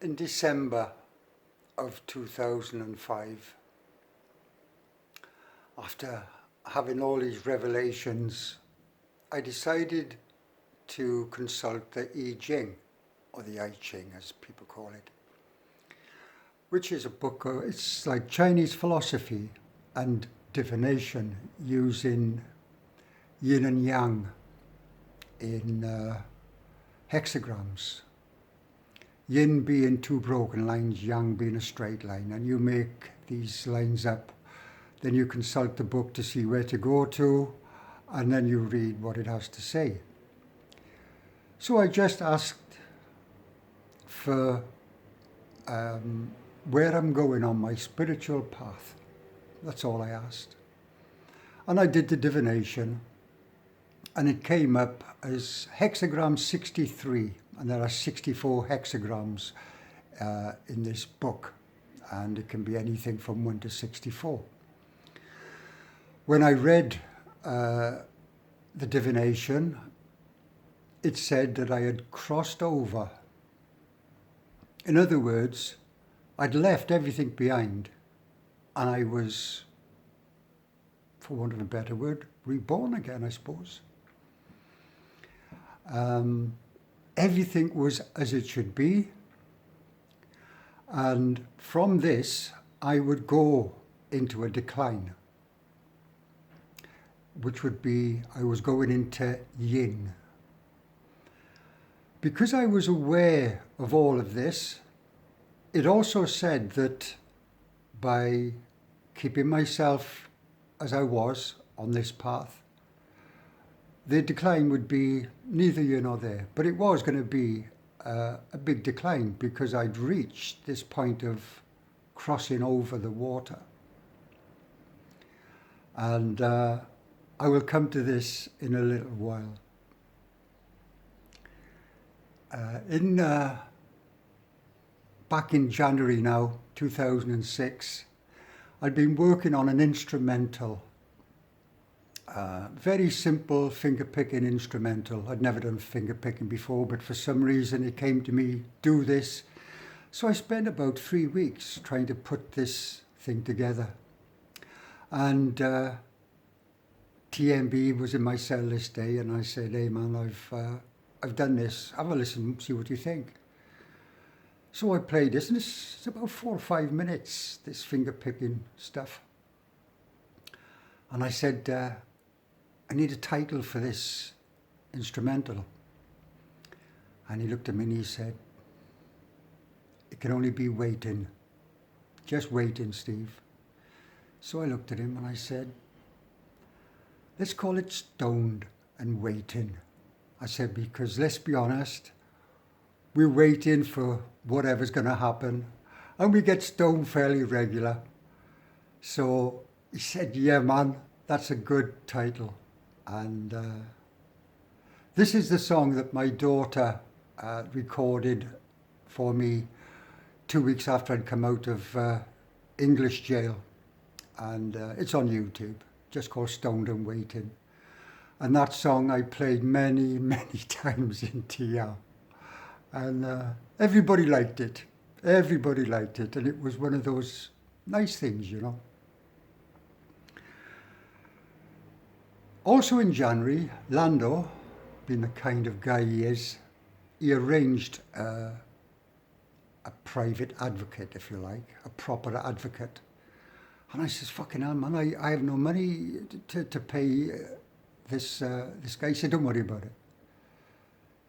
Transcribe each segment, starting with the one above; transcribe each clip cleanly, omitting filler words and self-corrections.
In December of 2005, after having all these revelations, I decided to consult the I Ching, or the I Ching as people call it, which is a book, it's like Chinese philosophy and divination using yin and yang in hexagrams. Yin being two broken lines, yang being a straight line, and you make these lines up. Then you consult the book to see where to go to, and then you read what it has to say. So I just asked for where I'm going on my spiritual path. That's all I asked. And I did the divination, and it came up as hexagram 63, and there are 64 hexagrams in this book, and it can be anything from 1 to 64. When I read the divination, it said that I had crossed over. In other words, I'd left everything behind, and I was, for want of a better word, reborn again, I suppose. Everything was as it should be, and from this I would go into a decline, which would be I was going into yin. Because I was aware of all of this, it also said that by keeping myself as I was on this path, the decline would be neither here nor there. But it was going to be a big decline because I'd reached this point of crossing over the water. And I will come to this in a little while. Back in January now, 2006, I'd been working on an instrumental, very simple finger-picking instrumental. I'd never done finger-picking before, but for some reason it came to me, do this. So I spent about 3 weeks trying to put this thing together. And TMB was in my cell this day, and I said, hey man, I've done this, have a listen, see what you think. So I played this, and it's about 4 or 5 minutes, this finger-picking stuff. And I said, I need a title for this instrumental. And he looked at me and he said, it can only be waiting. Just waiting, Steve. So I looked at him and I said, let's call it Stoned and Waiting. I said, because let's be honest, we're waiting for whatever's going to happen, and we get stoned fairly regular. So he said, yeah man, that's a good title. And this is the song that my daughter recorded for me 2 weeks after I'd come out of English jail. And it's on YouTube, just called Stoned and Waiting. And that song I played many, many times in Tihar. And everybody liked it. Everybody liked it. And it was one of those nice things, you know. Also in January, Lando, being the kind of guy he is, he arranged a private advocate, if you like, a proper advocate. And I says, fucking hell, man, I have no money to pay this guy. He said, don't worry about it.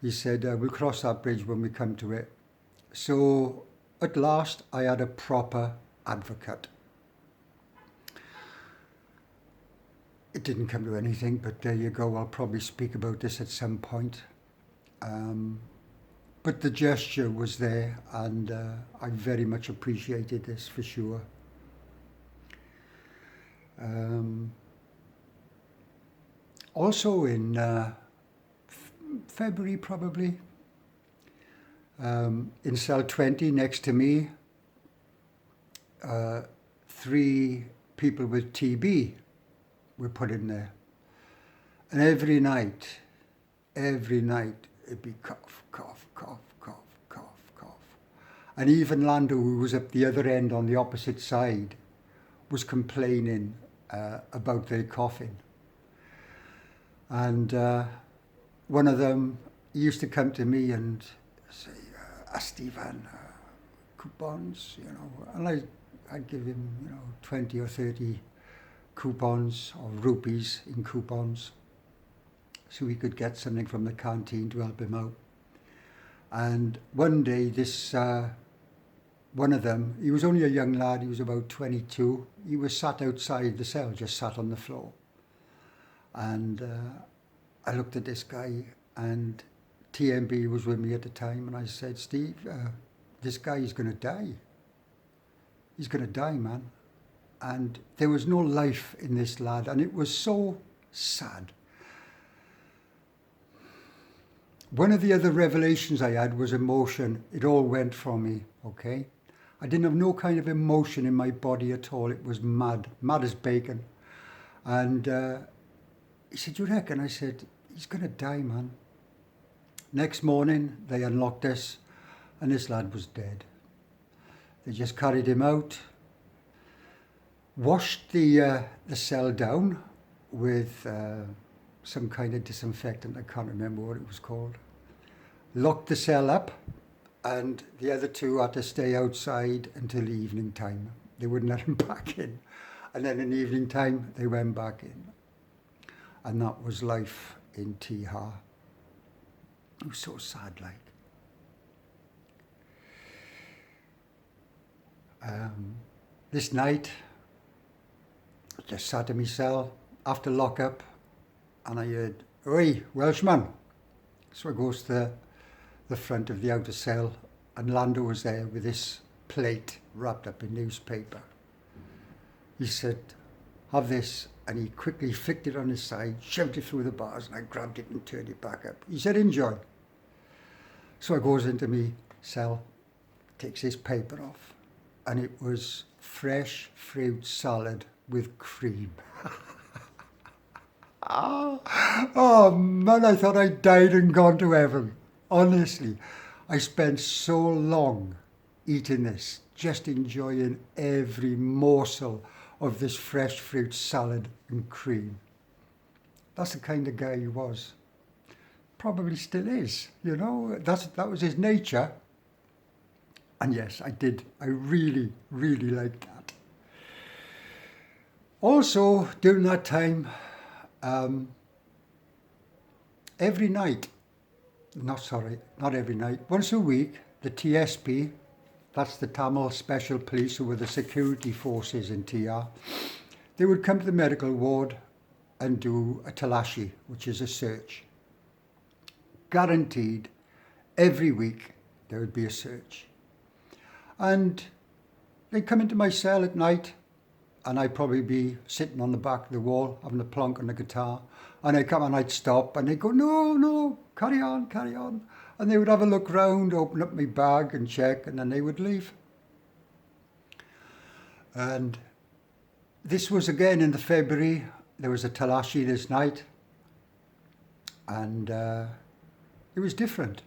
He said, we'll cross that bridge when we come to it. So at last, I had a proper advocate. It didn't come to anything, but there you go. I'll probably speak about this at some point. But the gesture was there, and I very much appreciated this for sure. Also in February probably, in cell 20 next to me, 3 people with TB were put in there. And every night, it'd be cough, cough, cough, cough, cough, cough. And even Lando, who was at the other end on the opposite side, was complaining about their coughing. And one of them, he used to come to me and say, Stephen, coupons, you know, and I'd give him, you know, 20 or 30 coupons or rupees in coupons so he could get something from the canteen to help him out. And one day this, one of them, he was only a young lad, he was about 22, he was sat outside the cell, just sat on the floor. And I looked at this guy, and TMB was with me at the time, and I said, Steve, this guy is going to die. He's going to die, man. And there was no life in this lad, and it was so sad. One of the other revelations I had was emotion. It all went from me, okay? I didn't have no kind of emotion in my body at all. It was mad as bacon. And he said, you reckon? I said, he's going to die, man. Next morning, they unlocked us, and this lad was dead. They just carried him out, washed the cell down with some kind of disinfectant, I can't remember what it was called, locked the cell up, and the other two had to stay outside until evening time. They wouldn't let them back in. And then in the evening time, they went back in. And that was life in Tihar. It was so sad, like. This night, I just sat in my cell after lockup, and I heard, "Oi, Welshman!" So I goes to the front of the outer cell, and Lando was there with this plate wrapped up in newspaper. He said, "Have this," and he quickly flicked it on his side, shoved it through the bars, and I grabbed it and turned it back up. He said, "Enjoy." So I goes into me cell, takes his paper off, and it was fresh fruit salad with cream. Oh man, I thought I died and gone to heaven. Honestly, I spent so long eating this, just enjoying every morsel of this fresh fruit salad and cream. That's the kind of guy he was. Probably still is, you know, that was his nature. And yes, I really, really liked that. Also, during that time, every night, not every night, once a week, the TSP, that's the Tamil Special Police, who were the security forces in TR, they would come to the medical ward and do a talashi, which is a search. Guaranteed, every week there would be a search. And they'd come into my cell at night, and I'd probably be sitting on the back of the wall, having a plonk on the guitar, and I'd come and I'd stop, and they'd go, no, carry on. And they would have a look round, open up my bag and check, and then they would leave. And this was again in the February. There was a talashi this night, and it was different.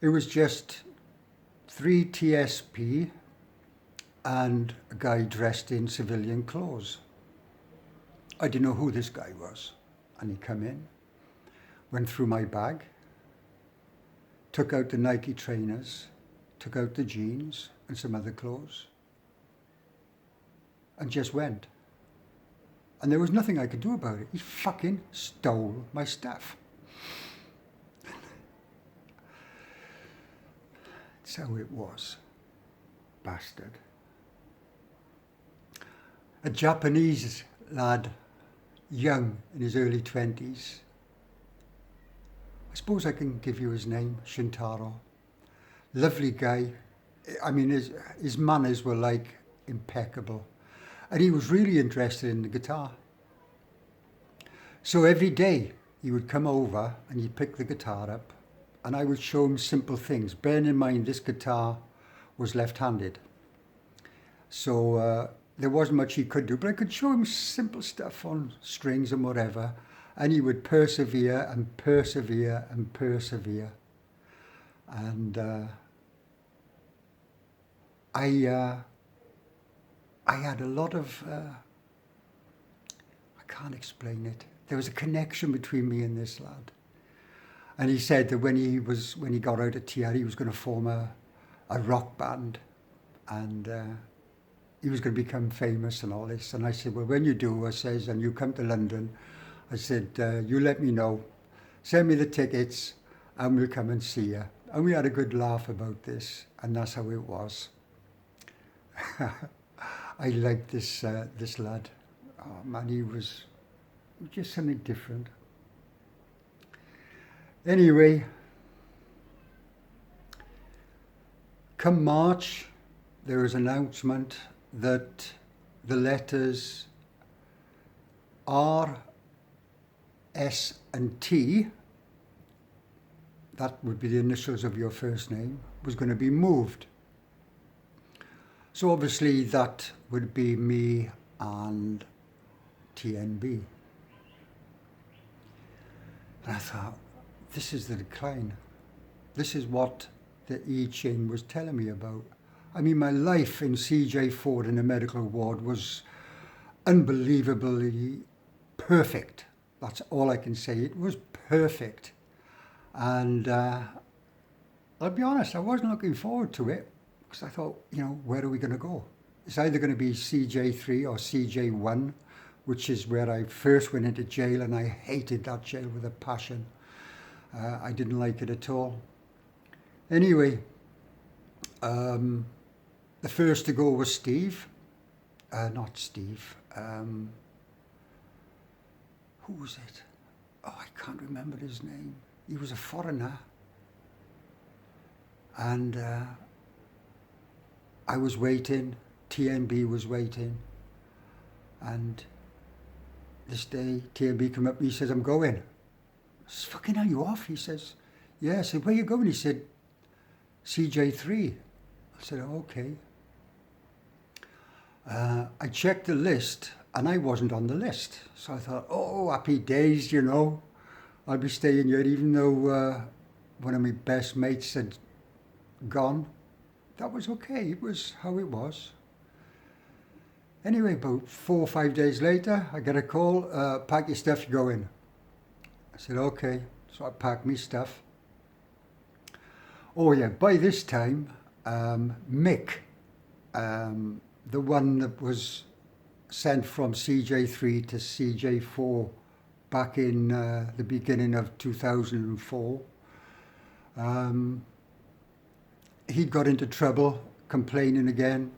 It was just 3 TSP and a guy dressed in civilian clothes. I didn't know who this guy was. And he come in, went through my bag, took out the Nike trainers, took out the jeans and some other clothes, and just went. And there was nothing I could do about it. He fucking stole my stuff. That's how it was. Bastard. A Japanese lad, young, in his early 20s. I suppose I can give you his name, Shintaro. Lovely guy. I mean, his manners were like impeccable. And he was really interested in the guitar. So every day he would come over and he'd pick the guitar up, and I would show him simple things. Bearing in mind this guitar was left-handed. So there wasn't much he could do, but I could show him simple stuff on strings and whatever, and he would persevere and persevere and persevere. And I had a lot of, I can't explain it. There was a connection between me and this lad. And he said that when he got out of Tihar, he was going to form a rock band, and he was going to become famous and all this. And I said, well, when you do, I says, and you come to London, I said, you let me know, send me the tickets, and we'll come and see you. And we had a good laugh about this, and that's how it was. I liked this lad. Oh man, he was just something different. Anyway, come March, there was an announcement that the letters R, S and T, that would be the initials of your first name, was going to be moved. So obviously that would be me and TNB. And I thought, this is the decline. This is what the I Ching was telling me about. I mean, my life in CJ4 in a medical ward was unbelievably perfect. That's all I can say. It was perfect. And I'll be honest, I wasn't looking forward to it, because I thought, you know, where are we going to go? It's either going to be CJ3 or CJ1, which is where I first went into jail, and I hated that jail with a passion. I didn't like it at all. Anyway, the first to go was Steve. Not Steve. Who was it? Oh, I can't remember his name. He was a foreigner. And I was waiting. TNB was waiting. And this day, TNB came up and he says, I'm going. I said, fucking hell, you off? He says, yeah. I said, where are you going? He said, CJ3. I said, oh, okay. I checked the list and I wasn't on the list. So I thought, oh, happy days, you know. I'll be staying here, even though one of my best mates had gone. That was okay. It was how it was. Anyway, about 4 or 5 days later, I get a call, pack your stuff, you go in. I said, okay. So I packed my stuff. Oh yeah, by this time, Mick, the one that was sent from CJ3 to CJ4 back in the beginning of 2004, he got into trouble, complaining again,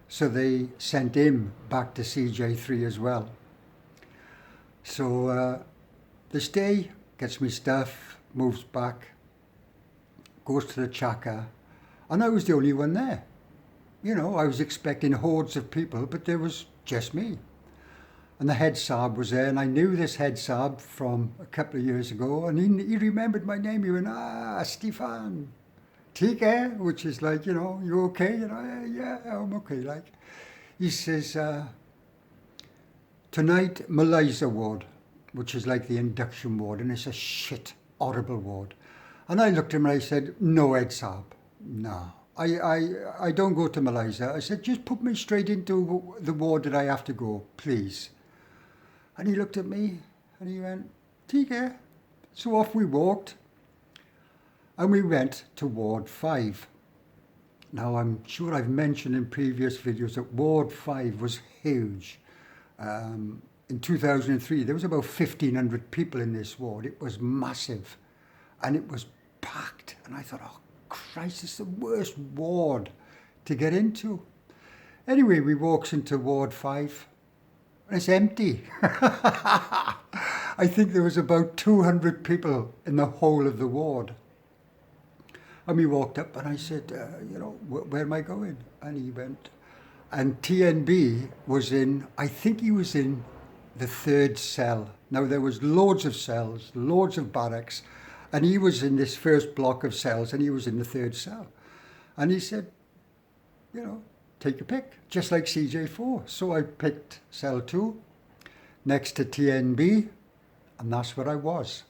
so they sent him back to CJ3 as well. So this day, gets me stuff, moves back, goes to the chaka, and I was the only one there. You know, I was expecting hordes of people, but there was just me. And the head Saab was there, and I knew this head Saab from a couple of years ago, and he remembered my name. He went, Stefan, Tihar, which is like, you know, you okay? And I, yeah, I'm okay. Like, he says, tonight, Malaysia ward, which is like the induction ward, and it's a shit, horrible ward. And I looked at him and I said, no, head Saab, no. I don't go to Malaysia. I said, just put me straight into the ward that I have to go, please. And he looked at me and he went, Tihar. So off we walked and we went to Ward 5. Now I'm sure I've mentioned in previous videos that Ward 5 was huge. In 2003, there was about 1,500 people in this ward. It was massive and it was packed. And I thought, oh, Christ, it's the worst ward to get into. Anyway, we walks into Ward 5 and it's empty. I think there was about 200 people in the whole of the ward. And we walked up and I said, you know, where am I going? And he went, and TNB was in, I think he was in the 3rd cell. Now there was loads of cells, loads of barracks, and he was in this first block of cells and he was in the 3rd cell. And he said, you know, take a pick, just like CJ4. So I picked cell 2 next to TNB, and that's where I was.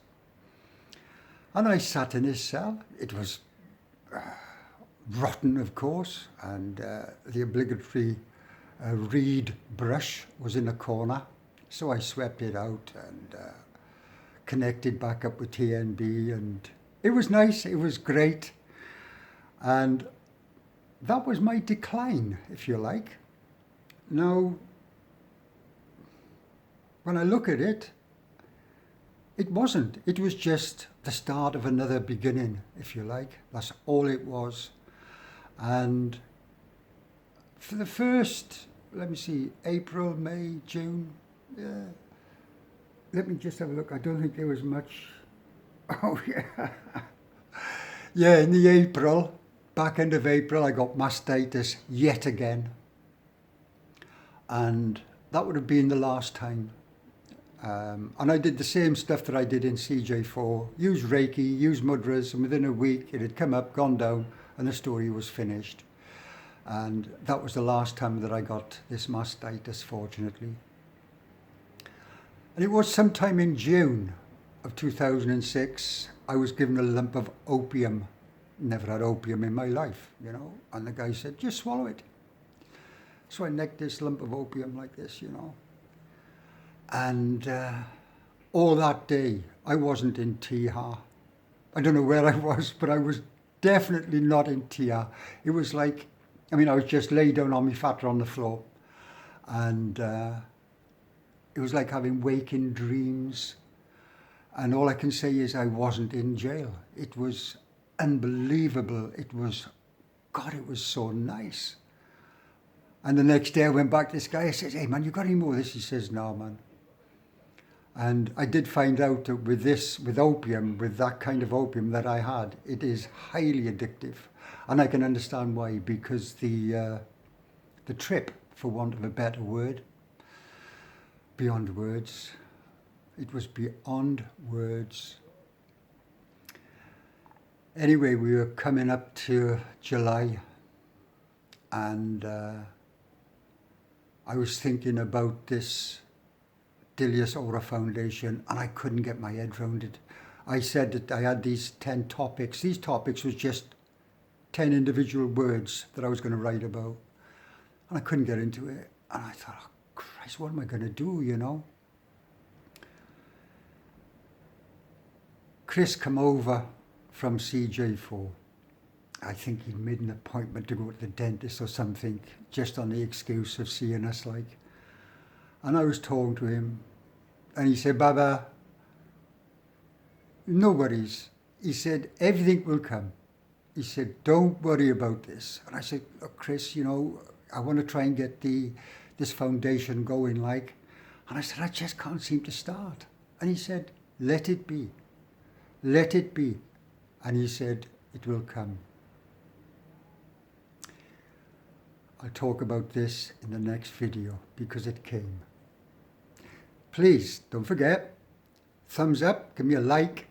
And I sat in his cell. It was rotten, of course, and the obligatory reed brush was in a corner. So I swept it out and connected back up with TNB, and it was nice, it was great. And that was my decline, if you like. Now, when I look at it, it wasn't. It was just the start of another beginning, if you like. That's all it was. And for the first, let me see, April, May, June, let me just have a look. I don't think there was much. Oh, yeah. Yeah, in the April, back end of April, I got mastitis yet again. And that would have been the last time. And I did the same stuff that I did in CJ4, use Reiki, use mudras, and within a week it had come up, gone down, and the story was finished. And that was the last time that I got this mastitis, fortunately. And it was sometime in June of 2006, I was given a lump of opium. Never had opium in my life, you know, and the guy said, just swallow it. So I necked this lump of opium like this, you know. And all that day, I wasn't in Tihar. I don't know where I was, but I was definitely not in Tihar. It was like, I mean, I was just laid down on my fatter on the floor. And it was like having waking dreams. And all I can say is I wasn't in jail. It was unbelievable. It was, God, it was so nice. And the next day I went back to this guy. I said, hey, man, you got any more of this? He says, no, man. And I did find out that with opium, with that kind of opium that I had, it is highly addictive. And I can understand why, because the trip, for want of a better word, beyond words, it was beyond words. Anyway, we were coming up to July, and I was thinking about this Dilius Aura Foundation, and I couldn't get my head around it. I said that I had these 10 topics. These topics was just 10 individual words that I was going to write about, and I couldn't get into it. And I thought, oh, Christ, what am I going to do, you know? Chris come over from CJ4. I think he'd made an appointment to go to the dentist or something, just on the excuse of seeing us, like. And I was talking to him, and he said, Baba, no worries. He said, everything will come. He said, don't worry about this. And I said, look, Chris, you know, I want to try and get this foundation going, like. And I said, I just can't seem to start. And he said, let it be. Let it be. And he said, it will come. I'll talk about this in the next video, because it came. Please, don't forget, thumbs up, give me a like.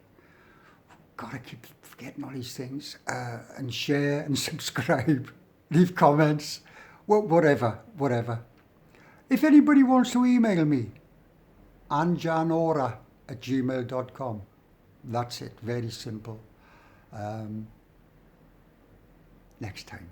God, I keep forgetting all these things. And share and subscribe. Leave comments. Whatever. If anybody wants to email me, anjanora@gmail.com. That's it, very simple. Next time.